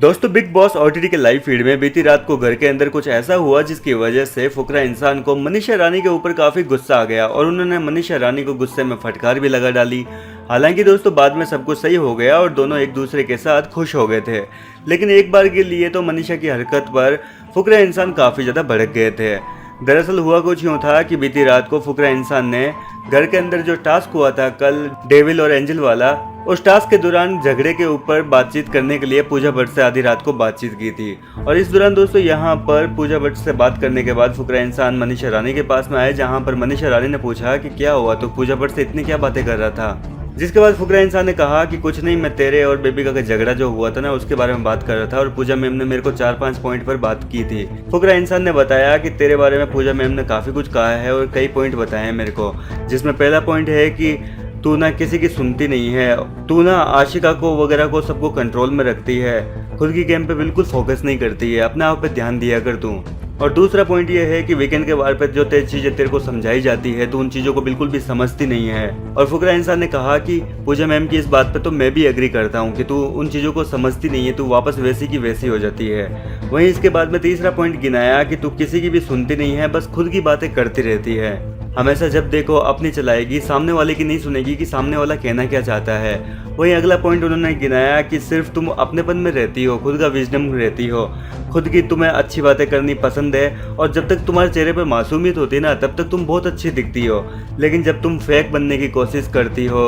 दोस्तों big boss OTT के live feed में बीती रात को घर के अंदर कुछ ऐसा हुआ जिसकी वजह से फुकरा इंसान को मनीषा रानी के ऊपर काफी गुस्सा आ गया और उन्होंने मनीषा रानी को गुस्से में फटकार भी लगा डाली। हालांकि दोस्तों बाद में सब कुछ सही हो गया और दोनों एक दूसरे के साथ खुश हो गए थे, लेकिन एक बार के लिए तो मनीषा की हरकत पर फुकरा इंसान काफी ज्यादा भड़क गए थे। दरअसल हुआ कुछ यूँ था कि बीती रात को फुकरा इंसान ने घर के अंदर जो टास्क हुआ था कल डेविल और एंजल वाला, उस टास्क के दौरान झगड़े के ऊपर बातचीत करने के लिए पूजा भट्ट से आधी रात को बातचीत की थी। और इस दौरान दोस्तों यहाँ पर पूजा भट्ट से बात करने के बाद फुकरा इंसान मनीषा रानी के पास में आए, जहाँ पर मनीषा रानी ने पूछा कि क्या हुआ, तो पूजा भट्ट से इतनी क्या बातें कर रहा था। जिसके बाद फुकरा इंसान ने कहा कि कुछ नहीं, मैं तेरे और बेबी का झगड़ा जो हुआ था ना उसके बारे में बात कर रहा था और पूजा मैम ने मेरे को 4-5 पॉइंट पर बात की थी। फुकरा इंसान ने बताया कि तेरे बारे में पूजा मैम ने काफ़ी कुछ कहा है और कई पॉइंट बताए हैं मेरे को, जिसमें पहला पॉइंट है कि तू ना किसी की सुनती नहीं है, तू ना आशिका को वगैरह को सबको कंट्रोल में रखती है, खुद की गेम पे बिल्कुल फोकस नहीं करती है, अपने आप पे ध्यान दिया कर तू। और दूसरा पॉइंट ये है कि वीकेंड के बार पर जो चीज़ें तेरे को समझाई जाती है तो उन चीज़ों को बिल्कुल भी समझती नहीं है। और फुकरा इंसान ने कहा कि पूजा मैम की इस बात पे तो मैं भी एग्री करता हूँ कि तू उन चीज़ों को समझती नहीं है, तू वापस वैसी की वैसी हो जाती है। वहीं इसके बाद में तीसरा पॉइंट गिनाया कि तू किसी की भी सुनती नहीं है, बस खुद की बातें करती रहती है, हमेशा जब देखो अपनी चलाएगी, सामने वाले की नहीं सुनेगी कि सामने वाला कहना क्या चाहता है। वहीं अगला पॉइंट उन्होंने गिनाया कि सिर्फ तुम अपनेपन में रहती हो, खुद का विजडम रहती हो, खुद की तुम्हें अच्छी बातें करनी पसंद है और जब तक तुम्हारे चेहरे पर मासूमियत होती है ना तब तक तुम बहुत अच्छी दिखती हो, लेकिन जब तुम फेक बनने की कोशिश करती हो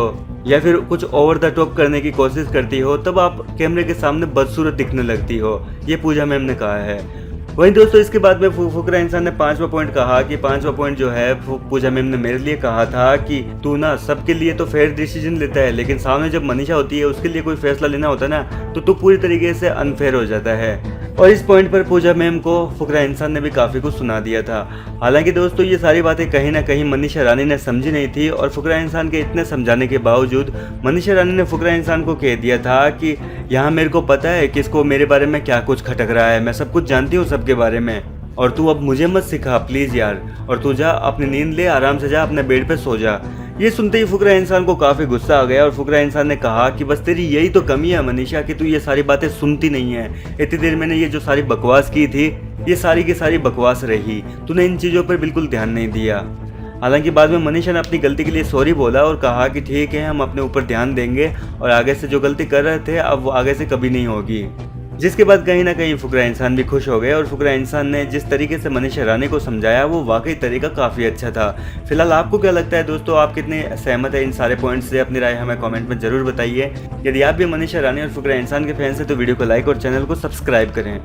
या फिर कुछ ओवर द टॉप करने की कोशिश करती हो तब आप कैमरे के सामने बदसूरत दिखने लगती हो, ये पूजा मैम ने कहा है। वहीं दोस्तों इसके बाद में फुकरा इंसान ने 5वां पॉइंट कहा कि 5वां पॉइंट जो है पूजा मैम ने मेरे लिए कहा था कि तू ना सबके लिए तो फेयर डिसीजन लेता है, लेकिन सामने जब मनीषा होती है उसके लिए कोई फैसला लेना होता है ना तो तू पूरी तरीके से अनफेयर हो जाता है। और इस पॉइंट पर पूजा मैम को फुकरा इंसान ने भी काफ़ी कुछ सुना दिया था। हालांकि दोस्तों ये सारी बातें कहीं ना कहीं मनीषा रानी ने समझी नहीं थी और फुकरा इंसान के इतने समझाने के बावजूद मनीषा रानी ने फुकरा इंसान को कह दिया था कि यहाँ मेरे को पता है किसको मेरे बारे में क्या कुछ खटक रहा है, मैं सब कुछ जानती हूँ सबके बारे में, और तू अब मुझे मत सिखा प्लीज़ यार, और तू जा अपनी नींद ले, आराम से जा, अपने बेड पे सो जा। ये सुनते ही फुकरा इंसान को काफ़ी गुस्सा आ गया और फुकरा इंसान ने कहा कि बस तेरी यही तो कमी है मनीषा कि तू ये सारी बातें सुनती नहीं है। इतनी देर मैंने ये जो सारी बकवास की थी ये सारी की सारी बकवास रही, तूने इन चीज़ों पर बिल्कुल ध्यान नहीं दिया। हालांकि बाद में मनीषा ने अपनी गलती के लिए सॉरी बोला और कहा कि ठीक है हम अपने ऊपर ध्यान देंगे और आगे से जो गलती कर रहे थे अब वो आगे से कभी नहीं होगी। जिसके बाद कहीं ना कहीं फुकरा इंसान भी खुश हो गए और फुकरा इंसान ने जिस तरीके से मनीषा रानी को समझाया वो वाकई तरीका काफ़ी अच्छा था। फिलहाल आपको क्या लगता है दोस्तों, आप कितने सहमत है इन सारे पॉइंट्स से? अपनी राय हमें कमेंट में जरूर बताइए। यदि आप भी मनीषा रानी और फुकरा इंसान के फैंस हैं तो वीडियो को लाइक और चैनल को सब्सक्राइब करें।